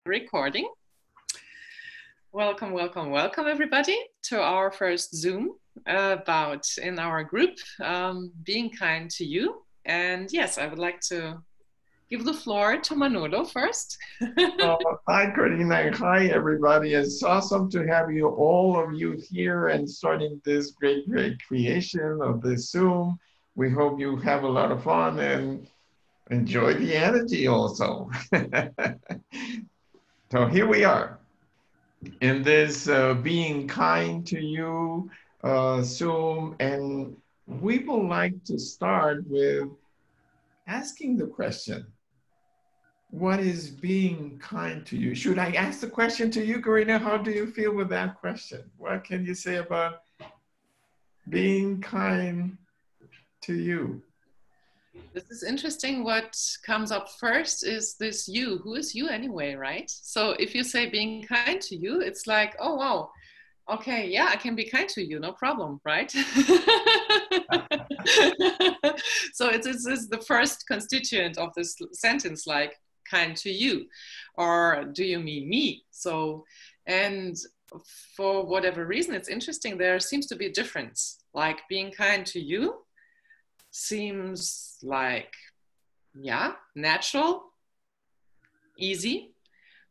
Recording. Welcome, welcome, welcome everybody to our first Zoom about in our group, being kind to you. And yes, I would like to give the floor to Manolo first. Hi, Karina. Hi, everybody. It's awesome to have you, all of you here and starting this great creation of this Zoom. We hope you have a lot of fun and enjoy the energy also. So here we are in this being kind to you Zoom, and we would like to start with asking the question, what is being kind to you? Should I ask the question to you, Karina? How do you feel with that question? What can you say about being kind to you? This is interesting. What comes up first is this you. Who is you anyway, right? So if you say being kind to you, it's like, oh, wow. Okay, yeah, I can be kind to you, no problem, right? So it's the first constituent of this sentence, like kind to you, or do you mean me? So, and for whatever reason, it's interesting, there seems to be a difference. Like being kind to you seems like, yeah, natural, easy.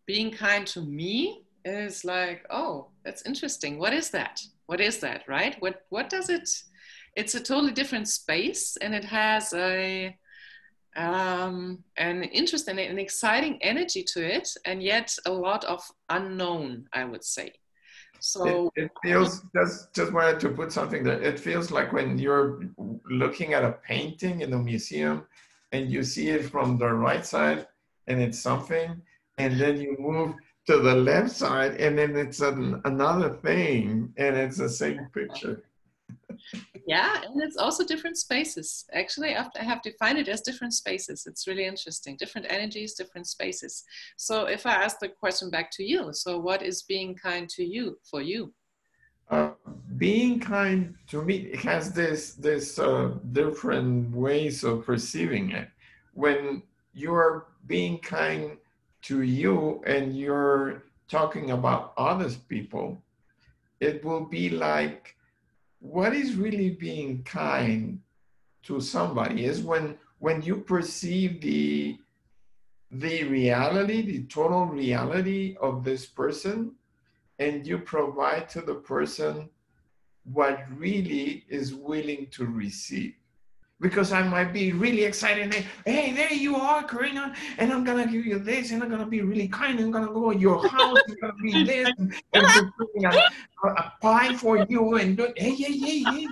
Being kind to me is like, oh, that's interesting. What is that? What is that, right? What does it? It's a totally different space, and it has an interesting and exciting energy to it, and yet a lot of unknown, I would say. So it feels, just wanted to put something there. It feels like when you're looking at a painting in a museum and you see it from the right side and it's something, and then you move to the left side and then it's another thing and it's the same picture. yeah, and it's also different spaces. Actually, I have defined it as different spaces. It's really interesting. Different energies, different spaces. So if I ask the question back to you, so what is being kind to you for you? Uh, Being kind to me, it has this different ways of perceiving it. When you're being kind to you and you're talking about other people, it will be like, what is really being kind to somebody is when you perceive the reality, the total reality of this person, and you provide to the person what really is willing to receive. Because I might be really excited and hey, there you are, Karina, and I'm gonna give you this, and I'm gonna be really kind, and I'm gonna go to your house, and gonna be this, and preparing a pie for you, and hey,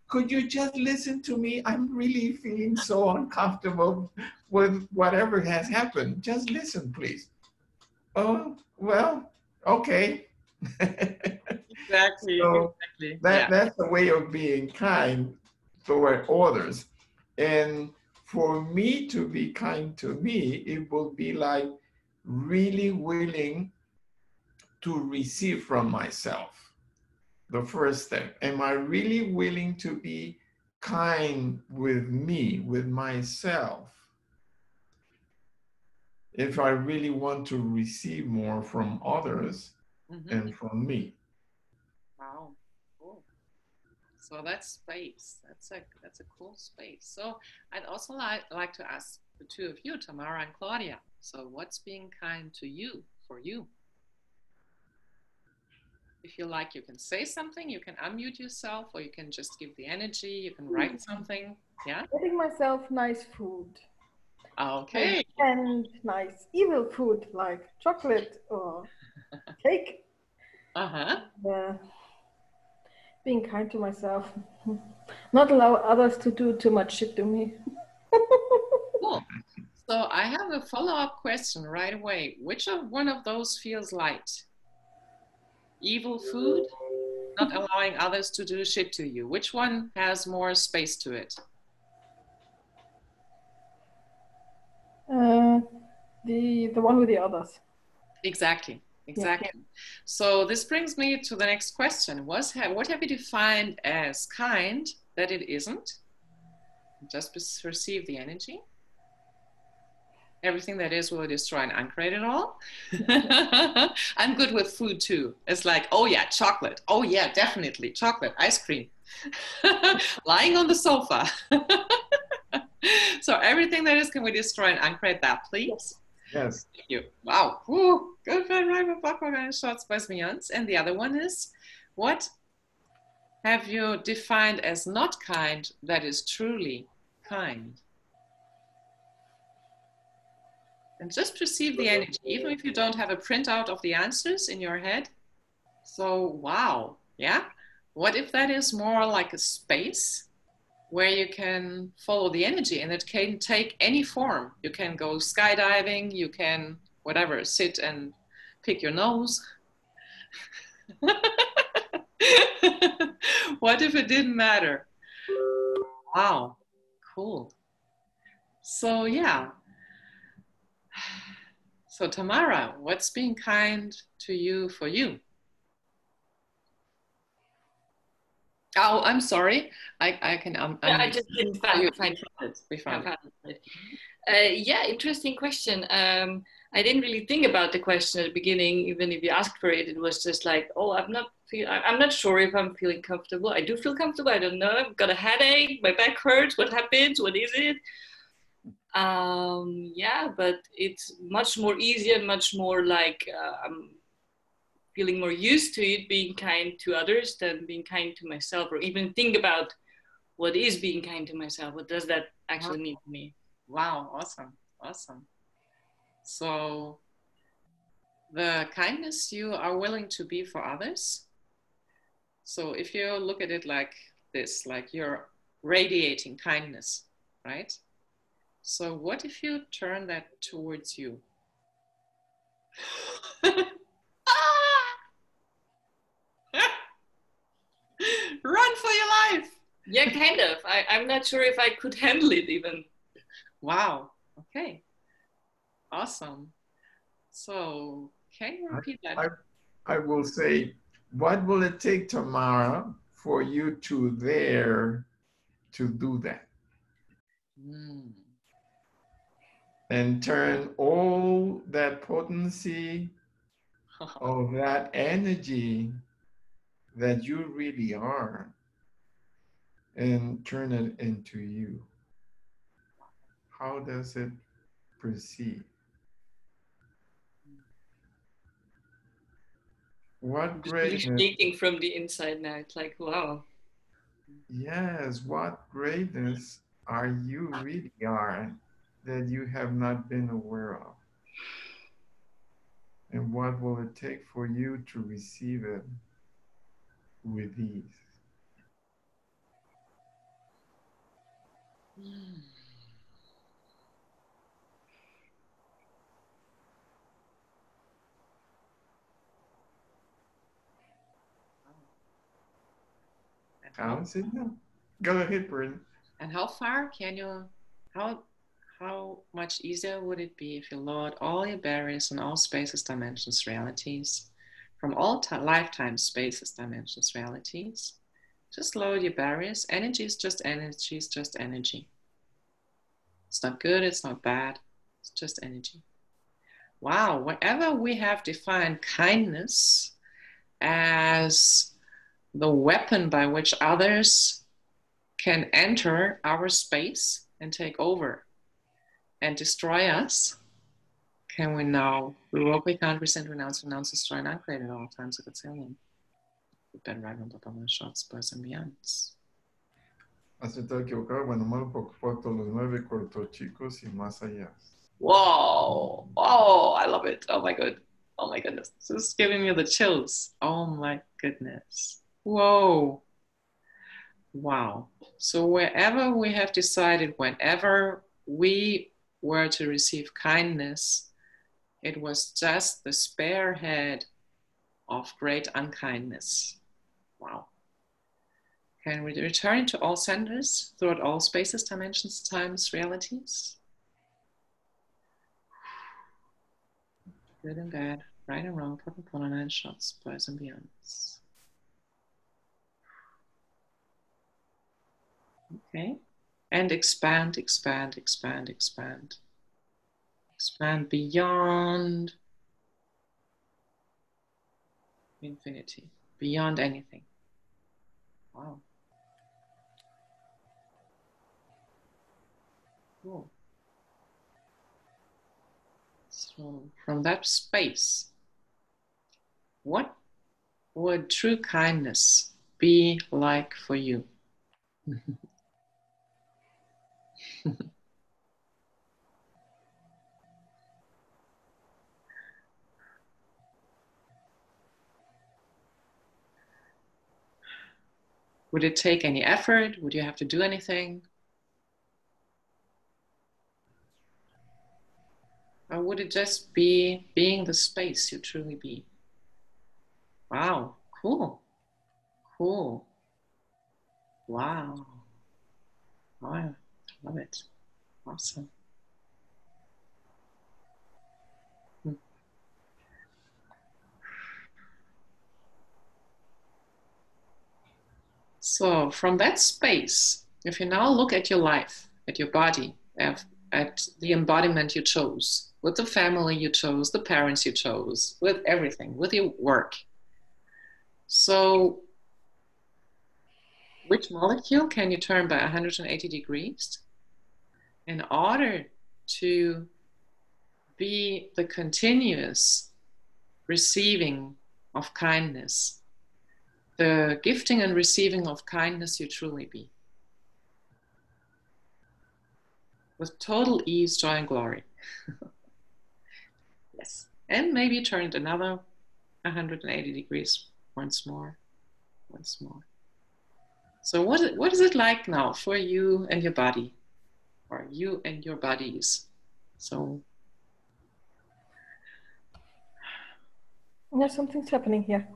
could you just listen to me? I'm really feeling so uncomfortable with whatever has happened. Just listen, please. Oh, well, okay. Exactly, So exactly. Yeah. that's a way of being kind toward others. And for me to be kind to me, it will be like really willing to receive from myself. The first step. Am I really willing to be kind with me, with myself? If I really want to receive more from others Mm-hmm. and from me. Wow. Cool. So that's space. That's a cool space. So I'd also like to ask the two of you, Tamara and Claudia. So what's being kind to you for you? If you like, you can say something, you can unmute yourself, or you can just give the energy, you can write something. Yeah? Getting myself nice food. Okay. And nice evil food like chocolate or cake. Uh-huh. Being kind to myself. Not allow others to do too much shit to me. Cool. So I have a follow-up question right away. Which of one of those feels light? Evil food, not allowing others to do shit to you. Which one has more space to it? The one with the others. Exactly. Exactly. Yeah. So this brings me to the next question. What have you defined as kind that it isn't? Just perceive the energy. Everything that is will destroy and uncreate it all. I'm good with food too. It's like, oh yeah, chocolate. Oh yeah, definitely chocolate, ice cream. Lying on the sofa. So everything that is, can we destroy and uncreate that, please? Yes. Thank you. Wow. Woo. Good. Shots by Smians. And the other one is, what have you defined as not kind that is truly kind? And just perceive the energy, even if you don't have a printout of the answers in your head. So, wow. Yeah. What if that is more like a space where you can follow the energy, and it can take any form? You can go skydiving, you can whatever, sit and pick your nose. What if it didn't matter? Wow, cool. So yeah. So Tamara, what's being kind to you for you? Oh, I'm sorry. I can. Yeah, I just didn't find it. We found it. Yeah, interesting question. I didn't really think about the question at the beginning. Even if you asked for it, it was just like, oh, I'm not sure if I'm feeling comfortable. I do feel comfortable. I don't know. I've got a headache. My back hurts. What happens? What is it? Yeah, but it's much more easier, much more like I'm feeling more used to it, being kind to others than being kind to myself, or even think about what is being kind to myself. What does that actually mean to me? Wow, awesome, awesome. So the kindness you are willing to be for others. So if you look at it like this, like you're radiating kindness, right? So what if you turn that towards you? Run for your life. Yeah, kind of. I'm not sure if I could handle it even. Wow. Okay. Awesome. So can you repeat that? I will say, what will it take, Tamara, for you to dare to do that? And turn all that potency of that energy that you really are and turn it into you. How does it proceed? What greatness? Really speaking from the inside now. It's like, wow. Yes, what greatness are you really are that you have not been aware of? And what will it take for you to receive it with ease? Go ahead, Bryn. And how far can you, how much easier would it be if you lowered all your barriers in all spaces, dimensions, realities, from all lifetime spaces, dimensions, realities? Just lower your barriers. Energy is just energy, is just energy. It's not good, it's not bad, it's just energy. Wow, whenever we have defined kindness as the weapon by which others can enter our space and take over and destroy us, can we now revoke, recount, rescind, renounce, destroy, and uncreate at all times of Godzillion? Ben Ragnar, shots, births, and beyonds. Aceptar equivocado, bueno, malo, poco, foto, los 9 cortos chicos y más allá. Whoa, oh, I love it. Oh my god. Oh my goodness. This is giving me the chills. Oh my goodness. Whoa. Wow. So wherever we have decided, whenever we were to receive kindness, it was just the spearhead of great unkindness. Wow. Can we return to all centers throughout all spaces, dimensions, times, realities? Good and bad, right and wrong, purple, polar, 9 shots, boys and beyonds. Okay. And expand, expand, expand, expand. Expand beyond infinity, beyond anything. Wow. Cool. So from that space, what would true kindness be like for you? Would it take any effort? Would you have to do anything? Or would it just be being the space you truly be? Wow, cool, cool. Wow, oh, I love it. Awesome. So from that space, if you now look at your life, at your body, at the embodiment you chose, with the family you chose, the parents you chose, with everything, with your work. So which molecule can you turn by 180 degrees in order to be the continuous receiving of kindness, the gifting and receiving of kindness you truly be? With total ease, joy, and glory. Yes. And maybe turn it another 180 degrees once more, once more. So what is it like now for you and your body, or you and your bodies? So Yeah, something's happening here.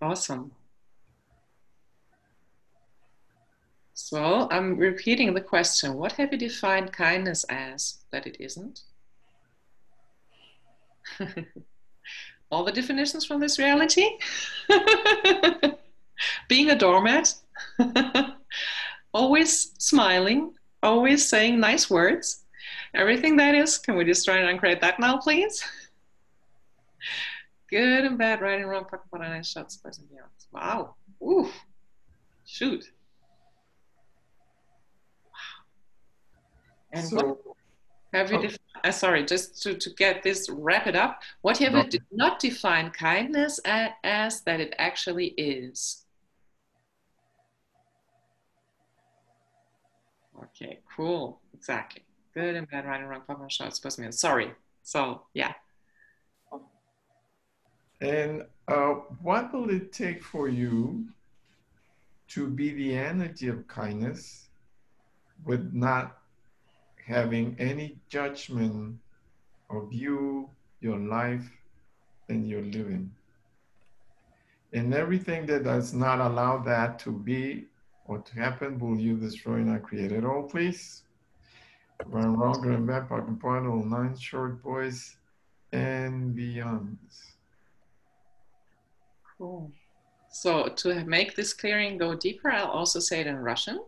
awesome. So I'm repeating the question. What have you defined kindness as that it isn't? All the definitions from this reality? Being a doormat? Always smiling, always saying nice words. Everything that is, can we just try and uncreate that now, please? Good and bad, right and wrong, nice shots, boys and beyond. Wow. Ooh. Shoot. And so, what have you defined? Sorry, just to get this, wrap it up. What have you not defined kindness as that it actually is? Okay, cool. Exactly. Good and bad, right and wrong, proper and short, supposed to be. Sorry. So, yeah. And what will it take for you to be the energy of kindness with not having any judgment of you, your life, and your living? And everything that does not allow that to be or to happen, will you destroy and not create it all, please? Run wrong, good and bad, part and part, all 9 short boys and beyond. Cool. So to make this clearing go deeper, I'll also say it in Russian.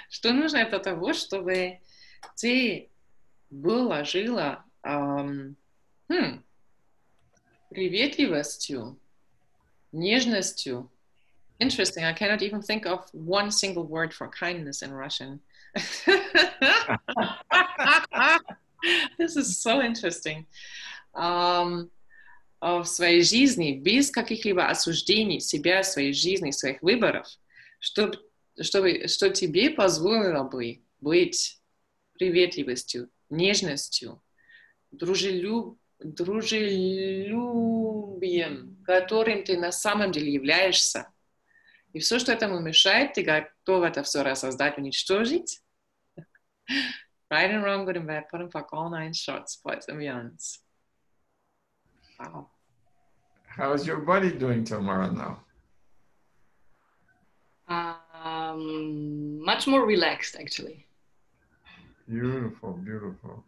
Что нужно для того, чтобы ты была, жила приветливостью, нежностью. Interesting, I cannot even think of one single word for kindness in Russian. This is so interesting. В своей жизни без каких-либо осуждений себя, своей жизни, своих выборов, что тебе позволило бы быть приветливостью, нежностью, дружелюбием, которым ты на самом деле являешься. И все, что этому мешает, ты готов это все рассоздать, уничтожить. Right and wrong, good and bad, put and fuck, all 9 shots, boys and beyonds. Wow. How's your body doing tomorrow now? Much more relaxed, actually. Beautiful, beautiful.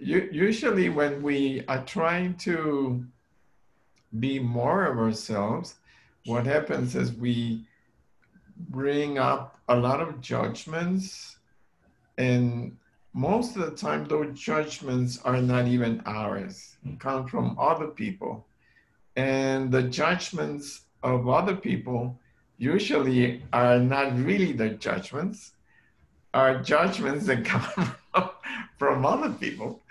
Usually when we are trying to be more of ourselves, what happens is we bring up a lot of judgments And most of the time, those judgments are not even ours, come from other people. And the judgments of other people usually are not really the judgments, are judgments that come from other people.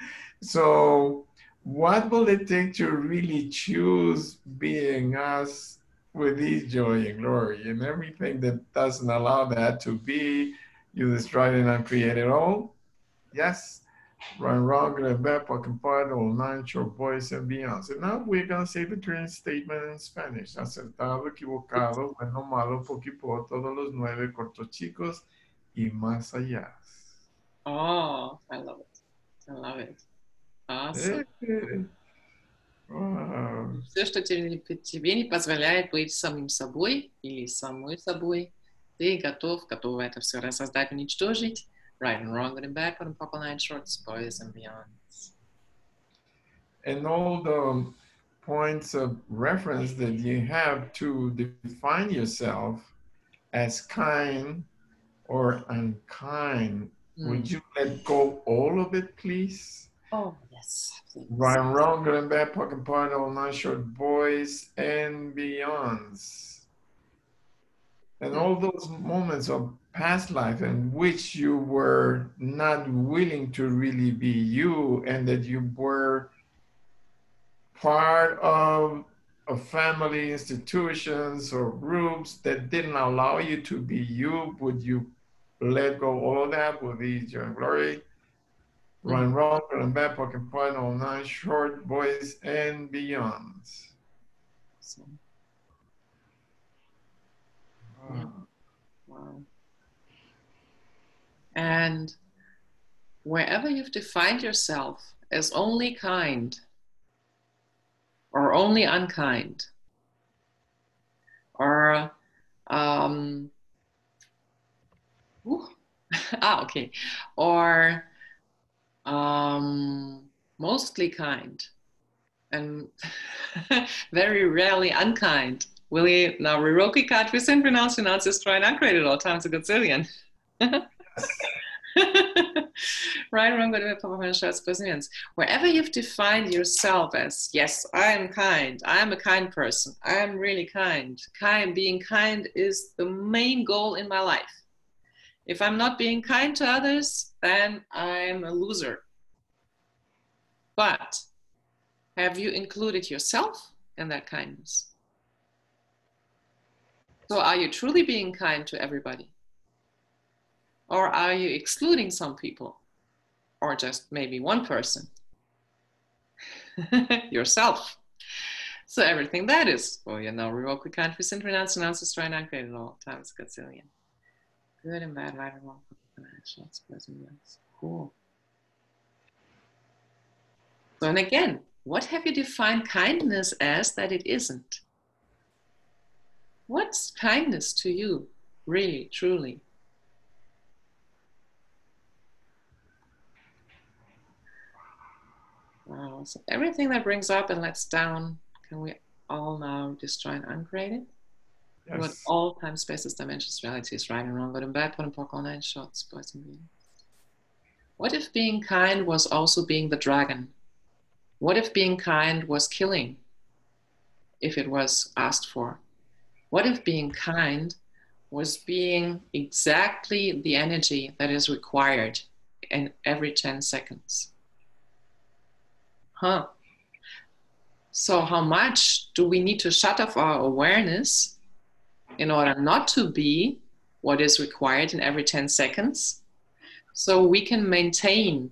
So what will it take to really choose being us with His joy and glory, and everything that doesn't allow that to be? You destroyed and uncreated all. Yes, Ryan Roger and Beth Part, all nine short boys and beyond. So now we're going to say the current statement in Spanish. Acertado, equivocado, bueno, malo, poquipo, todos los nueve, cortos chicos y más allá. Oh, I love it. I love it. Awesome. Wow. Все, что тебе не позволяет быть самим собой или самой собой, ты готов это все рассоздать, уничтожить. Right and wrong, good and bad, put Purple Nine Shorts, boys and beyonds. And all the points of reference that you have to define yourself as kind or unkind, would you let go all of it, please? Oh, yes. Please. Right and wrong, good and bad, pocket part, all nine short boys and beyonds. And all those moments of past life in which you were not willing to really be you, and that you were part of a family, institutions, or groups that didn't allow you to be you, would you let go all of that with His joy and glory? Run wrong, and bad, pocket point, all nine short boys and beyonds. So. Yeah. Wow. And wherever you've defined yourself as only kind or only unkind, or okay, or mostly kind and very rarely unkind. Willie, now Riroki cat we send pronounce is try and uncreated all times a gazillion. Right, wrong, good, wherever you've defined yourself as, yes, I am kind, I am a kind person, I am really kind. Being kind is the main goal in my life. If I'm not being kind to others, then I'm a loser. But have you included yourself in that kindness? So are you truly being kind to everybody? Or are you excluding some people? Or just maybe one person? Yourself. So everything that is, well, you know, revoke, we can't rescind, renounce, destroy, and uncreate it all times gazillion. Good and bad, right and wrong. Cool. So, and again, what have you defined kindness as that it isn't? What's kindness to you, really, truly? Wow. So everything that brings up and lets down, can we all now destroy and uncreate it? Yes. What all time, spaces, dimensions, realities, right and wrong, good and bad, put and poke all nine shots, boys and girls. What if being kind was also being the dragon? What if being kind was killing, if it was asked for? What if being kind was being exactly the energy that is required in every 10 seconds? Huh. So how much do we need to shut off our awareness in order not to be what is required in every 10 seconds? So we can maintain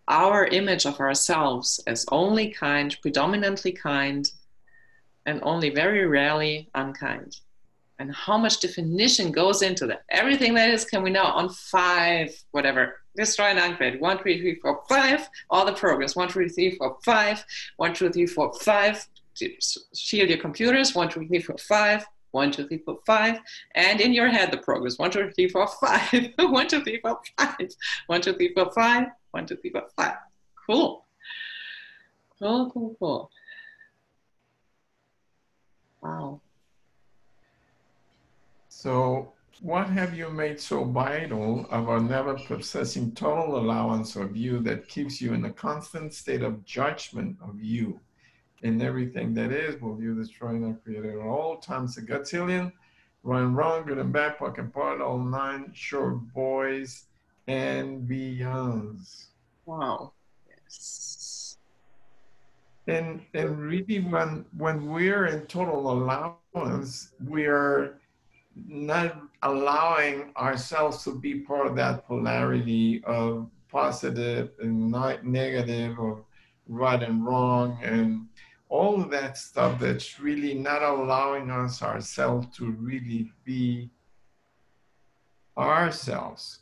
our image of ourselves as only kind, predominantly kind, and only very rarely unkind. And how much definition goes into that? Everything that is, can we now on 5, whatever, destroy and uncreate, 1, 2, 3, 4, 5, all the progress, 1, 2, 3, 4, 5, 1, 2, 3, 4, 5, shield your computers, 1, 2, 3, 4, 5, 1, 2, 3, 4, 5, and in your head the progress, 1, 2, 3, 4, 5, 1, 2, 3, 4, 5, 1, 2, 3, 4, 5, 1, 2, 3, 4, 5. Cool. Cool, cool, cool. Wow. So What have you made so vital about never possessing total allowance of you that keeps you in a constant state of judgment of you? In everything that is, will you destroy and create at all times a gazillion, right and wrong, good and bad, POC and POD, all nine short boys and beyonds. Wow. Yes. And really when we're in total allowance, we are not allowing ourselves to be part of that polarity of positive and not negative, or right and wrong, and all of that stuff that's really not allowing us ourselves to really be ourselves.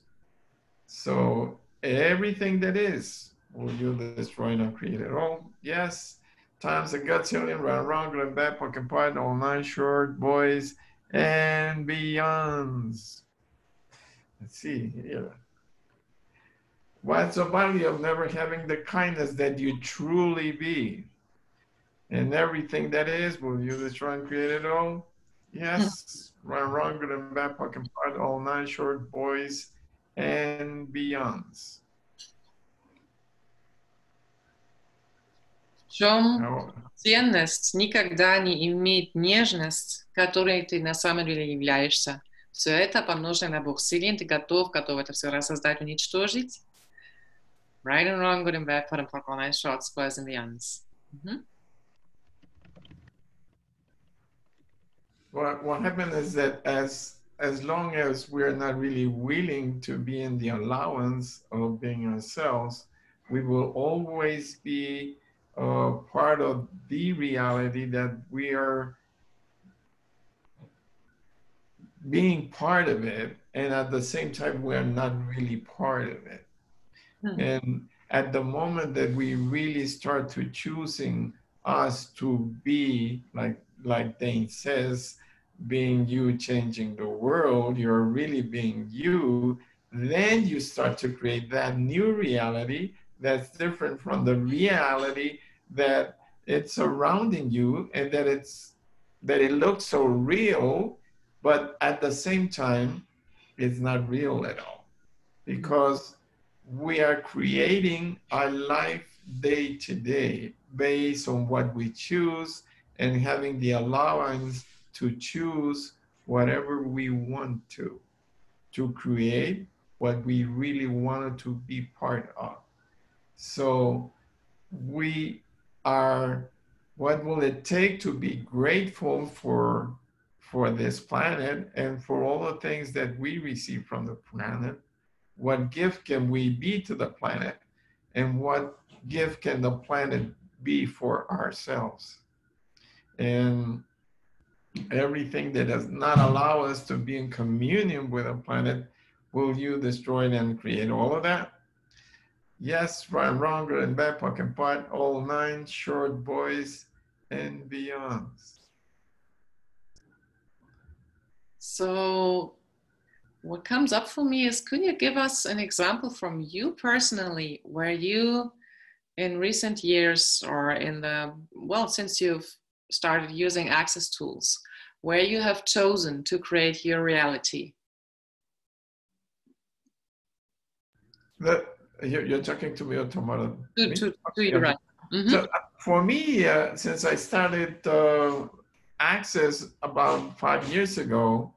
So everything that is, will you destroy and create it all? Yes. Times a gazillion, right and wrong, good and bad, POC and POD, all nine short boys and beyonds. Let's see here. What's the value of never having the kindness that you truly be? And everything that is, will you destroy and create it all? Yes. Right and wrong, good and bad, POC and POD, all nine short boys and beyonds. В чем Now, ценность никогда не иметь нежность, которой ты на самом деле являешься. Все это помноженное на двух силен, ты готов это все рассоздать, уничтожить. Right and wrong, good and bad, put and fuck all nine shorts, boys and beyonds. what happened is that as long as we're not really willing to be in the allowance of being ourselves, we will always be part of the reality that we are being part of it, and at the same time we are not really part of it. And at the moment that we really start to choosing us to be like Dane says, being you, changing the world, you're really being you, then you start to create that new reality that's different from the reality that it's surrounding you, and that it looks so real, but at the same time, it's not real at all, because we are creating our life day to day based on what we choose, and having the allowance to choose whatever we want to create what we really wanted to be part of. So we are, what will it take to be grateful for this planet and for all the things that we receive from the planet? What gift can we be to the planet? And what gift can the planet be for ourselves? And everything that does not allow us to be in communion with the planet, will you destroy it and create all of that? Yes, right and wrong, good and bad, POC and POD, all nine short boys and beyonds. So what comes up for me is, could you give us an example from you personally, where you in recent years, or in the, well, since you've started using Access tools, where you have chosen to create your reality? You're talking to me or to you, right? Mm-hmm. So for me, since I started Access about 5 years ago,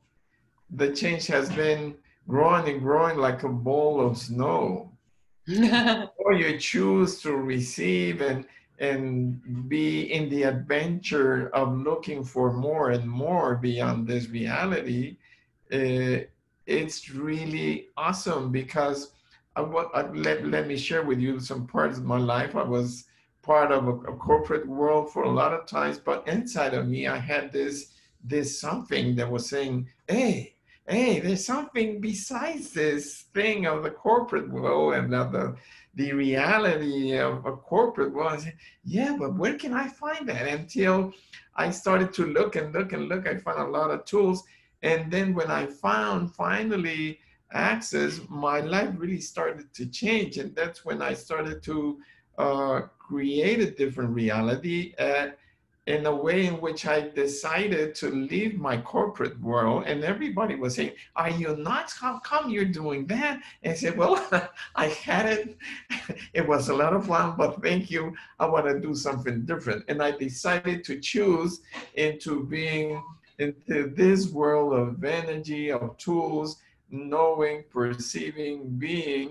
the change has been growing and growing like a ball of snow. Or you choose to receive and be in the adventure of looking for more and more beyond this reality, it's really awesome, because let me share with you some parts of my life. I was part of a corporate world for a lot of times, but inside of me, I had this something that was saying, hey, there's something besides this thing of the corporate world and of the reality of a corporate world. I said, yeah, but where can I find that? Until I started to look and look and look, I found a lot of tools. And then when I found finally Access, my life really started to change. And that's when I started to create a different reality. in a way in which I decided to leave my corporate world, and everybody was saying, "Are you nuts? How come you're doing that?" And I said, "Well, I had it. It was a lot of fun, but thank you. I want to do something different." And I decided to choose into being into this world of energy, of tools, knowing, perceiving, being,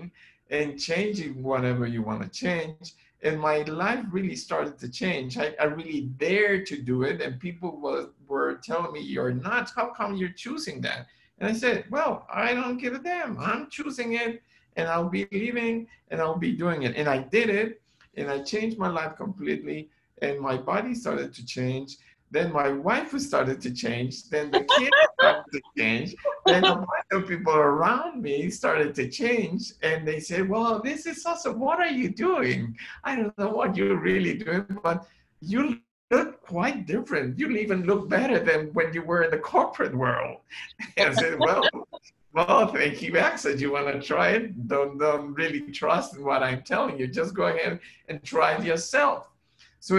and changing whatever you want to change. And my life really started to change. I really dared to do it, and people were telling me, "You're nuts. How come you're choosing that?" And I said, "Well, I don't give a damn. I'm choosing it, and I'll be leaving, and I'll be doing it." And I did it, and I changed my life completely, and my body started to change. Then my wife started to change. Then the kids started to change. Then a bunch of people around me started to change, and they said, "Well, this is awesome. What are you doing? I don't know what you're really doing, but you look quite different. You even look better than when you were in the corporate world." And I said, well, thank you, Axel. You want to try it? Don't really trust in what I'm telling you. Just go ahead and try it yourself. So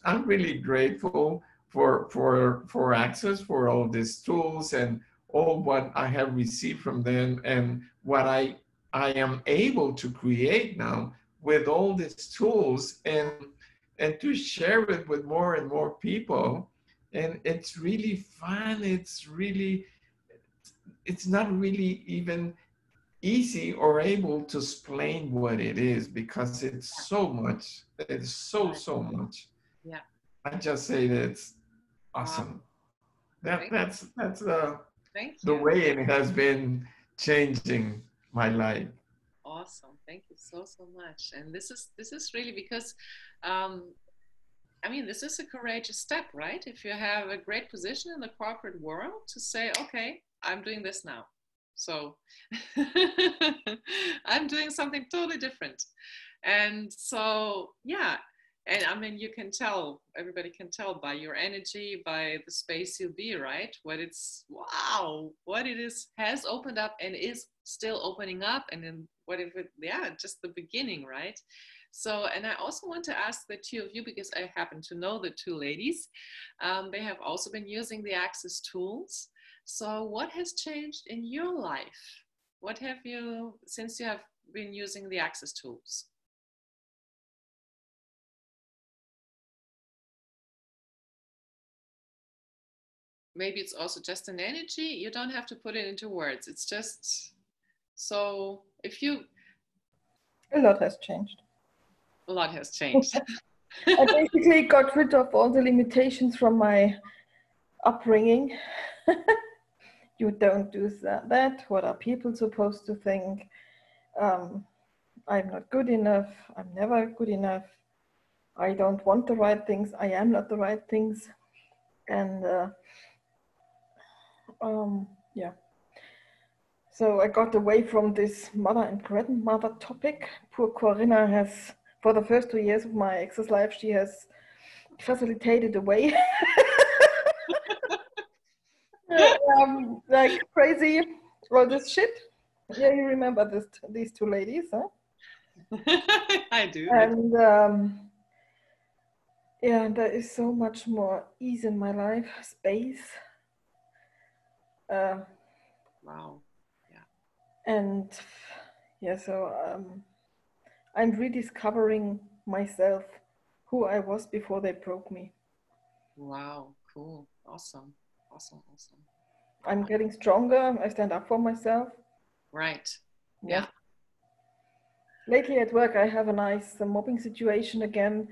I'm really grateful for Access, for all these tools and all what I have received from them, and what I am able to create now with all these tools, and to share it with more and more people. And it's really fun. It's not really even easy or able to explain what it is, because it's so much. It's so much. Yeah. I just say that it's awesome. That's the way it has been changing my life. Awesome. Thank you so much. And this is really because I mean, this is a courageous step, right? If you have a great position in the corporate world, to say, okay, I'm doing this now. So I'm doing something totally different. And so, yeah. And I mean, you can tell, everybody can tell by your energy, by the space you'll be, right? What it's, wow, what it is has opened up and is still opening up. And then what if it, yeah, just the beginning, right? So, and I also want to ask the two of you, because I happen to know the two ladies, they have also been using the Access tools. So what has changed in your life? What have you, since you have been using the Access tools? Maybe it's also just an energy. You don't have to put it into words. It's just, so if you... A lot has changed. A lot has changed. I basically got rid of all the limitations from my upbringing. You don't do that. What are people supposed to think? I'm not good enough. I'm never good enough. I don't want the right things. I am not the right things. And yeah. So I got away from this mother and grandmother topic. Poor Corinna has, for the first 2 years of my Access life, she has facilitated away. Like crazy, all this shit. Yeah, you remember these two ladies, huh? I do. And yeah, there is so much more ease in my life, space. Wow. Yeah. And yeah, so I'm rediscovering myself, who I was before they broke me. Wow, cool, awesome. I'm getting stronger. I stand up for myself. Right. Yeah. Lately at work, I have a nice mobbing situation again.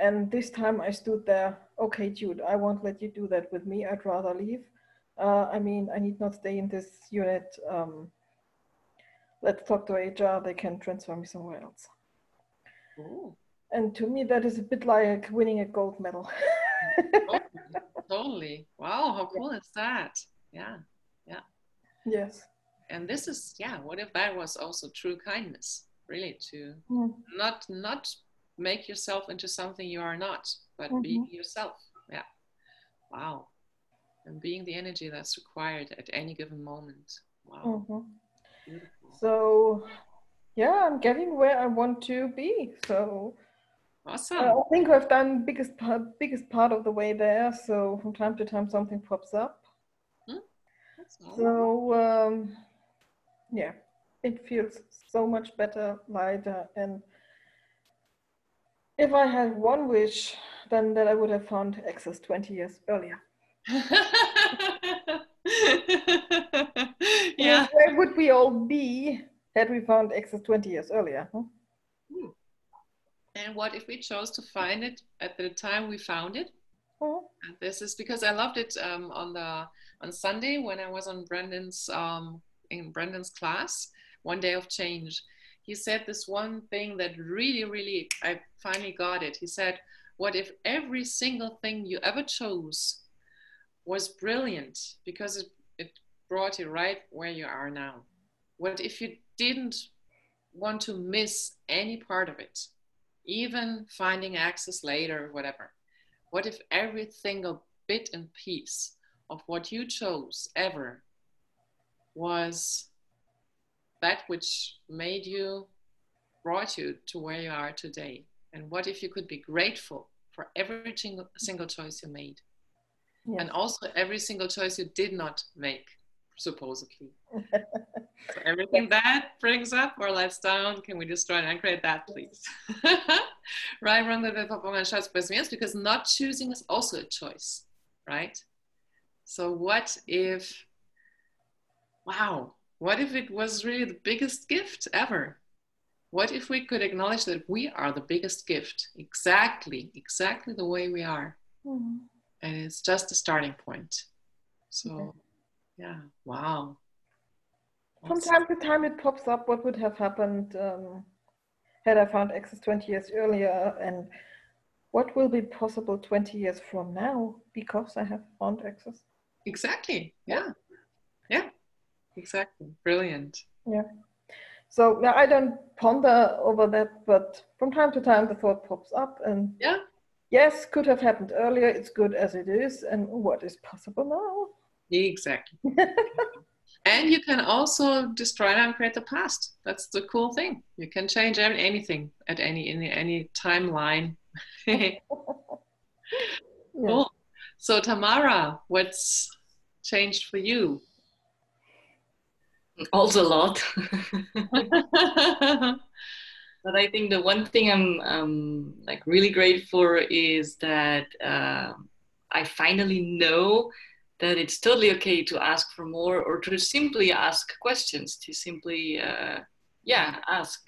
And this time I stood there, okay, Jude, I won't let you do that with me. I'd rather leave. I mean, I need not stay in this unit. Let's talk to HR. They can transfer me somewhere else. Ooh. And to me, that is a bit like winning a gold medal. Totally. Wow, how cool is that? Yeah. Yes. And this is, yeah, what if that was also true kindness, really, to not make yourself into something you are not, but being yourself. Yeah. Wow. And being the energy that's required at any given moment. Wow. Beautiful. So yeah, I'm getting where I want to be. So Awesome. I think I've done biggest part of the way there. So from time to time something pops up. That's all. So yeah, it feels so much better, lighter. And if I had one wish, then that I would have found access 20 years earlier. Yeah. Where would we all be had we found access 20 years earlier? Huh? And what if we chose to find it at the time we found it? Oh. And this is because I loved it on Sunday when I was on in Brendan's class, One Day of Change. He said this one thing that really, I finally got it. He said, what if every single thing you ever chose was brilliant because it brought you right where you are now? What if you didn't want to miss any part of it, even finding access later, whatever? What if every single bit and piece of what you chose ever was that which brought you to where you are today? And what if you could be grateful for every single choice you made? Yes. And also every single choice you did not make, supposedly. So everything that brings up or lets down, can we destroy and uncreate that, please? Right, wrong, because not choosing is also a choice, right? So what if it was really the biggest gift ever? What if we could acknowledge that we are the biggest gift, exactly the way we are? Mm-hmm. And it's just a starting point. So, yeah, wow. From time to time it pops up what would have happened had I found access 20 years earlier, and what will be possible 20 years from now because I have found access. Exactly, yeah. Exactly, brilliant. Yeah. So yeah, I don't ponder over that, but from time to time the thought pops up, and yes, could have happened earlier, it's good as it is, and what is possible now? Exactly. And you can also destroy and create the past. That's the cool thing. You can change anything at any timeline. Cool. So Tamara, what's changed for you? Also a lot. But I think the one thing I'm like really grateful for is that I finally know that it's totally okay to ask for more, or to simply ask questions, to simply ask,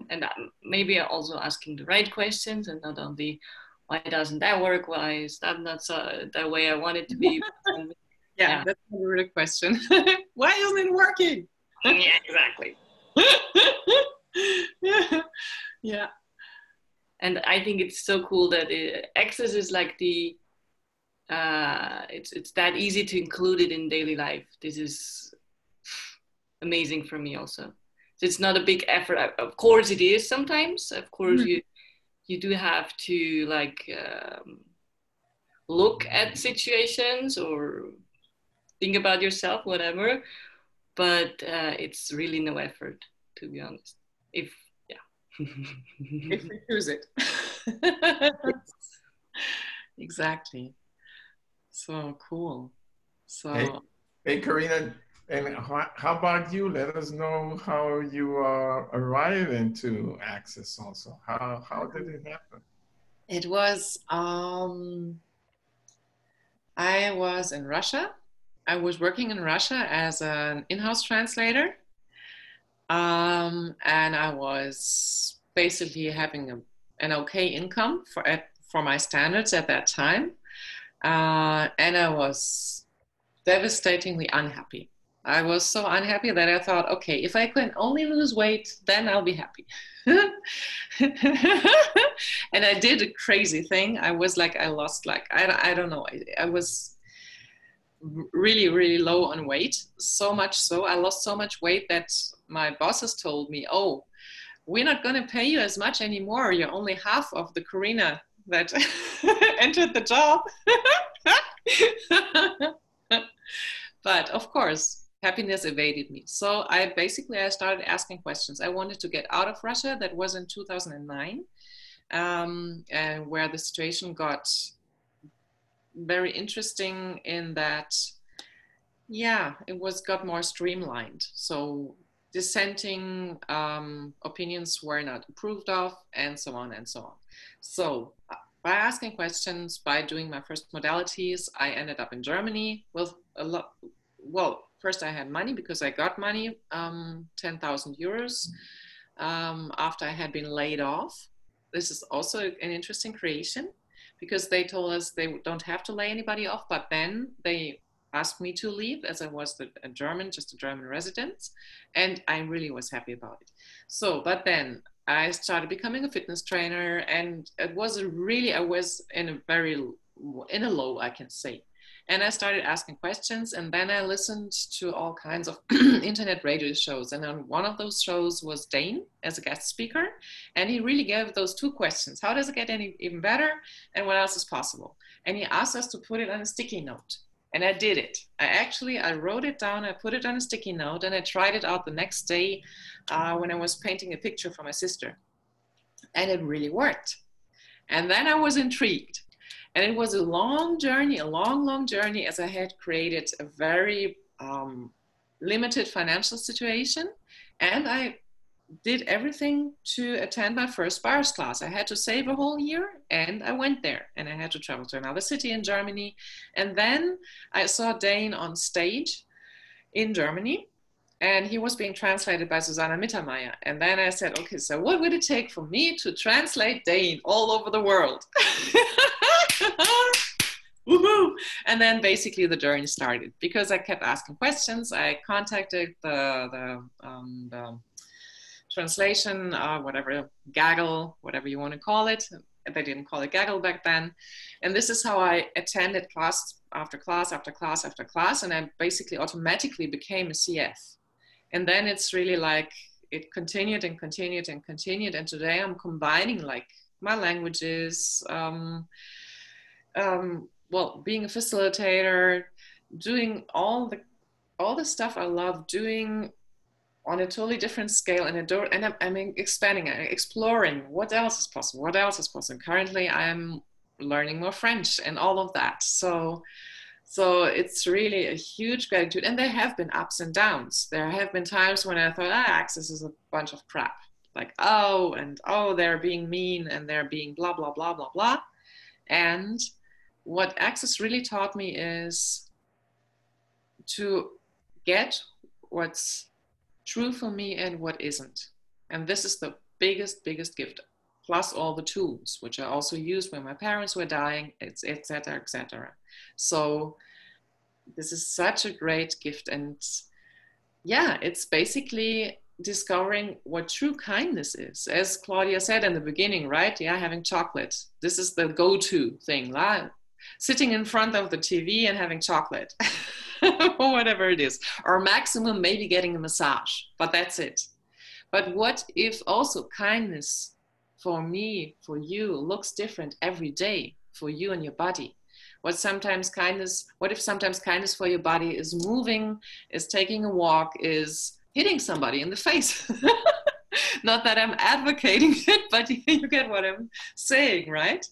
and maybe also asking the right questions, and not only why doesn't that work, why is that not the way I want it to be. That's a real question. Why isn't it working? Yeah, exactly. Yeah. And I think it's so cool that access is like it's that easy to include it in daily life. This is amazing for me also. So it's not a big effort. Of course it is sometimes. Of course you do have to like look at situations or think about yourself, whatever. But it's really no effort, to be honest. If we choose it. Exactly. So cool. So hey Karina, and how about you? Let us know how you arrived into access also. How did it happen? It was I was in Russia. I was working in Russia as an in-house translator. And I was basically having an okay income for my standards at that time. And I was devastatingly unhappy. I was so unhappy that I thought, okay, if I can only lose weight, then I'll be happy. And I did a crazy thing. I was like, I lost like, I don't know. I was really low on weight, so much so I lost so much weight that my bosses told me, oh, we're not going to pay you as much anymore, you're only half of the Karina that entered the job. But of course happiness evaded me, so I started asking questions. I wanted to get out of Russia. That was in 2009. and where the situation got very interesting in that, yeah, got more streamlined. So dissenting opinions were not approved of, and so on and so on. So by asking questions, by doing my first modalities, I ended up in Germany with a lot. Well, first I had money because I got money, 10,000 euros, after I had been laid off. This is also an interesting creation because they told us they don't have to lay anybody off, but then they asked me to leave as I was a German, just a German resident, and I really was happy about it. So, but then I started becoming a fitness trainer, and it was I was in a low, I can say. And I started asking questions, and then I listened to all kinds of internet radio shows. And on one of those shows was Dane as a guest speaker. And he really gave those two questions. How does it get even better? And what else is possible? And he asked us to put it on a sticky note. And I did it. I wrote it down, I put it on a sticky note, and I tried it out the next day when I was painting a picture for my sister. And it really worked. And then I was intrigued. And it was a long journey, long journey, as I had created a very limited financial situation. And I did everything to attend my first bars class. I had to save a whole year, and I went there. And I had to travel to another city in Germany. And then I saw Dane on stage in Germany. And he was being translated by Susanna Mittermeier. And then I said, okay, so what would it take for me to translate Dane all over the world? Woohoo! And then basically the journey started because I kept asking questions. I contacted the translation, whatever, Gaggle, whatever you want to call it. They didn't call it Gaggle back then. And this is how I attended class after class after class after class. And I basically automatically became a CF. And then it's really like it continued and continued and continued. And today I'm combining like my languages, well, being a facilitator, doing all the stuff I love doing on a totally different scale, and I'm expanding, exploring what else is possible, what else is possible. Currently, I'm learning more French and all of that. So it's really a huge gratitude. And there have been ups and downs. There have been times when I thought, Access is a bunch of crap. Like, they're being mean and they're being blah, blah, blah, blah, blah. And what Access really taught me is to get what's true for me and what isn't. And this is the biggest gift, plus all the tools, which I also used when my parents were dying, etc., etc. So this is such a great gift. And yeah, it's basically discovering what true kindness is. As Claudia said in the beginning, right? Yeah, having chocolate. This is the go-to thing. Sitting in front of the TV and having chocolate or whatever it is, or maximum maybe getting a massage, but that's it. But what if also kindness for me, for you, looks different every day for you and your body? What if sometimes kindness for your body is moving, is taking a walk, is hitting somebody in the face? Not that I'm advocating it, but you get what I'm saying, right?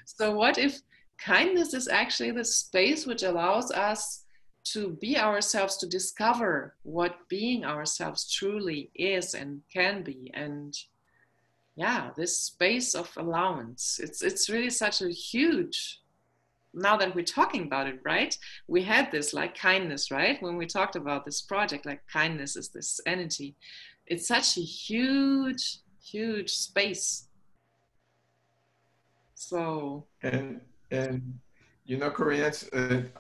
So what if kindness is actually the space which allows us to be ourselves, to discover what being ourselves truly is and can be. And yeah, this space of allowance, it's really such a huge, now that we're talking about it, right? We had this like kindness, right? When we talked about this project, like kindness is this energy. It's such a huge space. So. And you know, Corinne,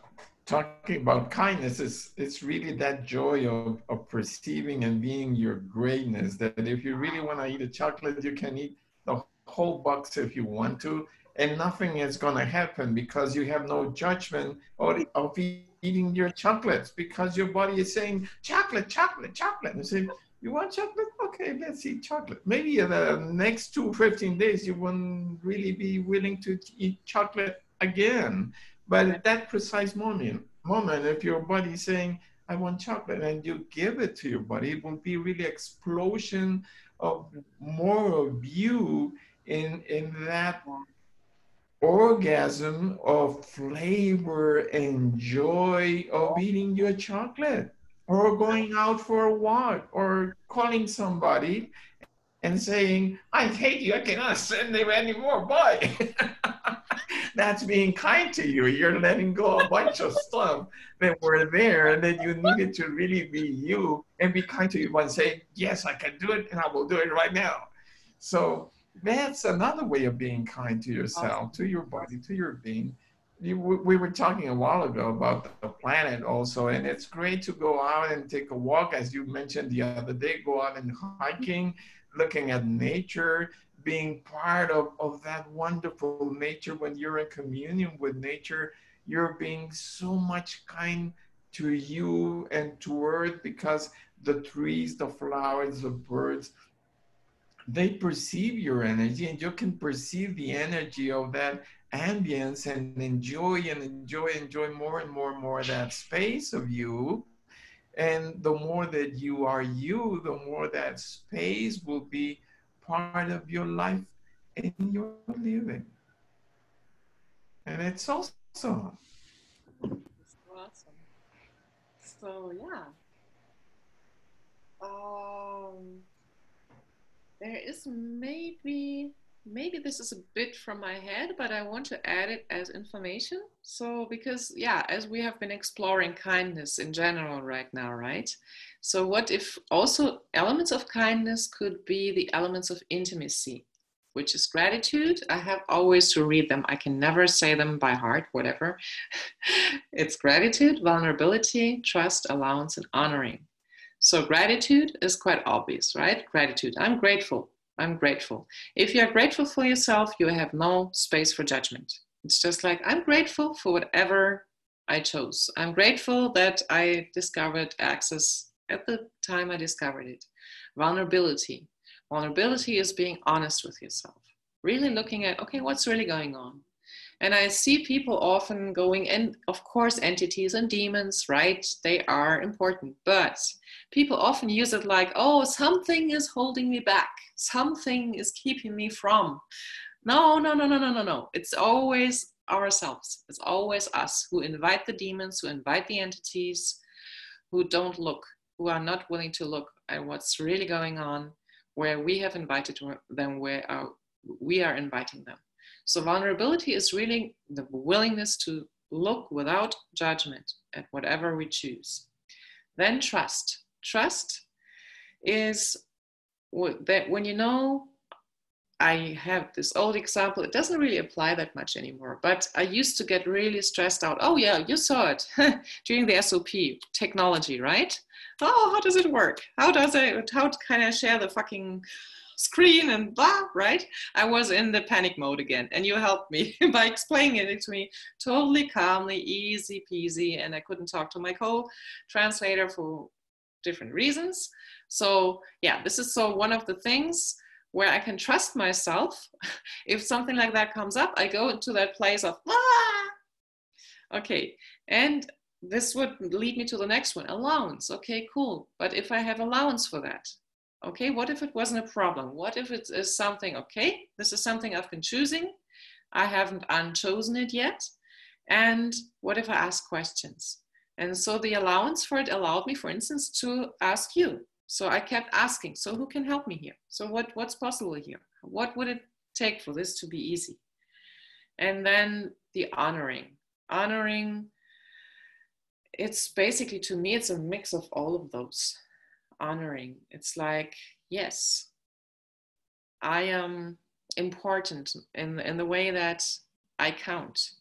talking about kindness, it's really that joy of perceiving and being your greatness, that if you really want to eat a chocolate, you can eat the whole box if you want to, and nothing is going to happen because you have no judgment of eating your chocolates, because your body is saying, chocolate, chocolate, chocolate. And say, you want chocolate? Okay, let's eat chocolate. Maybe in the next 15 days, you won't really be willing to eat chocolate again. But at that precise moment, if your body is saying, I want chocolate, and you give it to your body, it will be really explosion of more of you in that orgasm of flavor and joy of eating your chocolate, or going out for a walk, or calling somebody and saying, I hate you, I cannot stand there anymore, bye. That's being kind to you. You're letting go a bunch of stuff that were there and that you needed to really be you and be kind to you and say, yes, I can do it and I will do it right now. So that's another way of being kind to yourself, to your body, to your being. We were talking a while ago about the planet also, and it's great to go out and take a walk, as you mentioned the other day, go out and hiking, looking at nature, being part of that wonderful nature. When you're in communion with nature, you're being so much kind to you and to earth, because the trees, the flowers, the birds, they perceive your energy, and you can perceive the energy of that ambience and enjoy more and more and more that space of you. And the more that you are you, the more that space will be part of your life and your living. And it's awesome. Awesome. So yeah. There is maybe this is a bit from my head, but I want to add it as information. So because yeah, as we have been exploring kindness in general right now, right? So what if also elements of kindness could be the elements of intimacy, which is gratitude. I have always to read them. I can never say them by heart, whatever. It's gratitude, vulnerability, trust, allowance, and honoring. So gratitude is quite obvious, right? Gratitude. I'm grateful. I'm grateful. If you're grateful for yourself, you have no space for judgment. It's just like, I'm grateful for whatever I chose. I'm grateful that I discovered Access at the time I discovered it. Vulnerability. Vulnerability is being honest with yourself. Really looking at, okay, what's really going on? And I see people often going, and of course, entities and demons, right? They are important, but people often use it like, oh, something is holding me back. Something is keeping me from. No. It's always ourselves. It's always us who invite the demons, who invite the entities, who don't look, who are not willing to look at what's really going on, where we have invited them, where we are inviting them. So vulnerability is really the willingness to look without judgment at whatever we choose. Then trust. Trust is that when you know, I have this old example, it doesn't really apply that much anymore, but I used to get really stressed out. Oh yeah, you saw it during the SOP, technology, right? Oh, how does it work? How can I share the fucking screen and blah, right? I was in the panic mode again, and you helped me by explaining it to me totally calmly, easy peasy, and I couldn't talk to my co-translator for different reasons. So yeah, this is so one of the things where I can trust myself. If something like that comes up, I go into that place of, okay, and this would lead me to the next one, allowance. Okay, cool, but if I have allowance for that, okay, what if it wasn't a problem? What if it is something, okay, this is something I've been choosing, I haven't unchosen it yet, and what if I ask questions? And so the allowance for it allowed me, for instance, to ask you. So I kept asking, so who can help me here? So what's possible here? What would it take for this to be easy? And then the honoring. Honoring, it's basically, to me, it's a mix of all of those. Honoring, it's like, yes, I am important in the way that I count.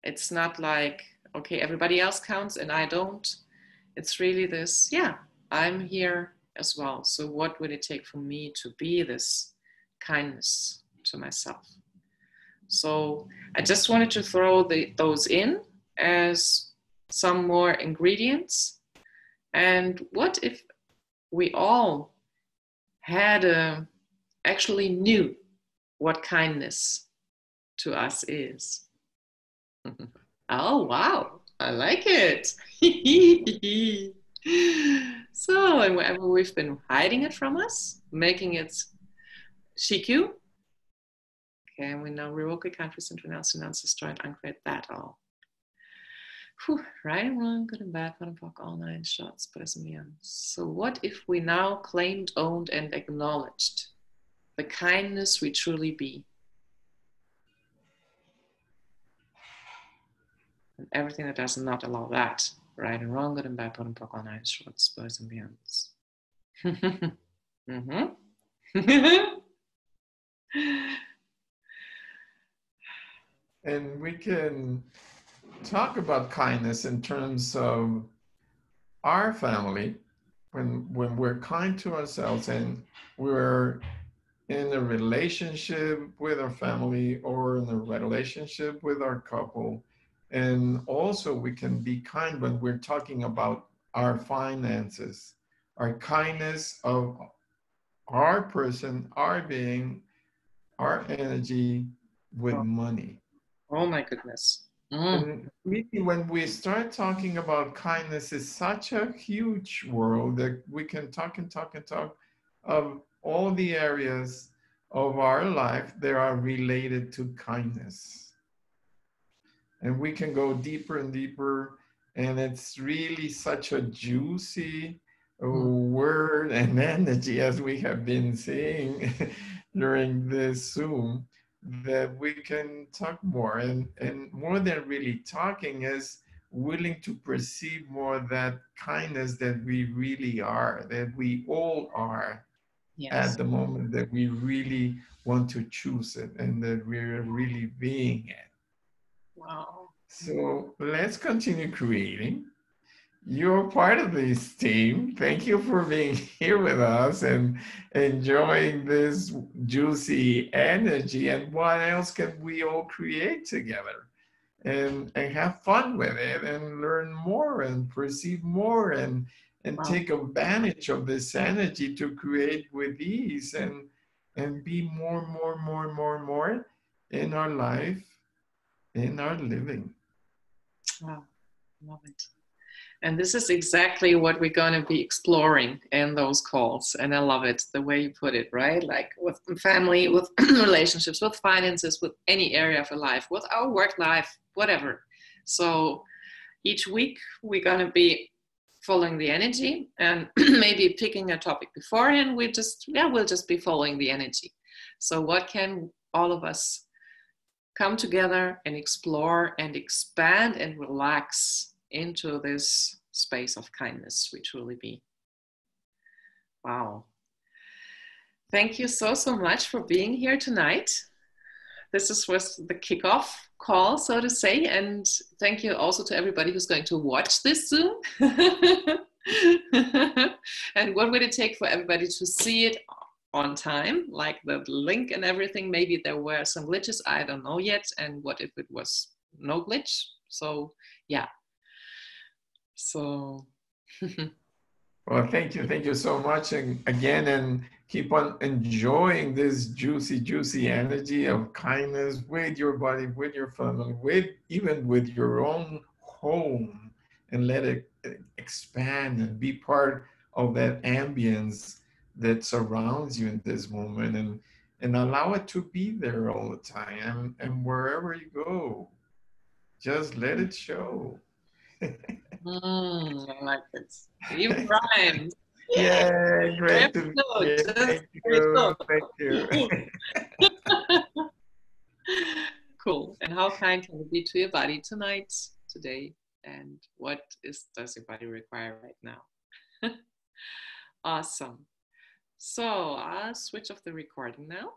It's not like, okay, everybody else counts and I don't. It's really this, yeah, I'm here as well. So what would it take for me to be this kindness to myself? So I just wanted to throw those in as some more ingredients. And what if we all had actually knew what kindness to us is? Oh, wow, I like it. So, and wherever we've been hiding it from us, making it shiku, Okay, and we now revoke a country, renounce, destroy, and uncreate that all. Whew, right and wrong, good and bad, what and fuck, all 9 shots, person. So what if we now claimed, owned, and acknowledged the kindness we truly be? And everything that does not allow that. Right and wrong, good and bad, bottom, block, all 9 shorts, boys and beyonds. Mm-hmm. And we can talk about kindness in terms of our family, when we're kind to ourselves and we're in a relationship with our family or in a relationship with our couple. And also we can be kind when we're talking about our finances, our kindness of our person, our being, our energy with money. Oh my goodness. And really, when we start talking about kindness, it's such a huge world that we can talk and talk and talk of all the areas of our life that are related to kindness. And we can go deeper and deeper. And it's really such a juicy word and energy, as we have been seeing during this Zoom, that we can talk more. And more than really talking is willing to perceive more that kindness that we really are, that we all are. Yes. At the moment that we really want to choose it and that we're really being it. Wow. So let's continue creating. You're part of this team. Thank you for being here with us and enjoying this juicy energy. And what else can we all create together? And have fun with it and learn more and perceive more and take advantage of this energy to create with ease and be more in our life, in our living. Wow, love it. And this is exactly what we're going to be exploring in those calls. And I love it, the way you put it, right? Like with family, with relationships, with finances, with any area of your life, with our work life, whatever. So each week we're going to be following the energy and maybe picking a topic beforehand. We'll just be following the energy. So what can all of us come together and explore and expand and relax into this space of kindness we truly be. Wow. Thank you so much for being here tonight. This was the kickoff call, so to say, and thank you also to everybody who's going to watch this Zoom. And what would it take for everybody to see it on time, like the link and everything? Maybe there were some glitches, I don't know yet, and what if it was no glitch? So yeah. So well, thank you so much, and again, and keep on enjoying this juicy energy of kindness with your body, with your family, even with your own home, and let it expand and be part of that ambience that surrounds you in this moment, and allow it to be there all the time, and wherever you go, just let it show. I like it. You rhymed. Yeah, great to be here. Thank you. Cool. And how kind can you be to your body tonight, today? And what does your body require right now? Awesome. So I'll switch off the recording now.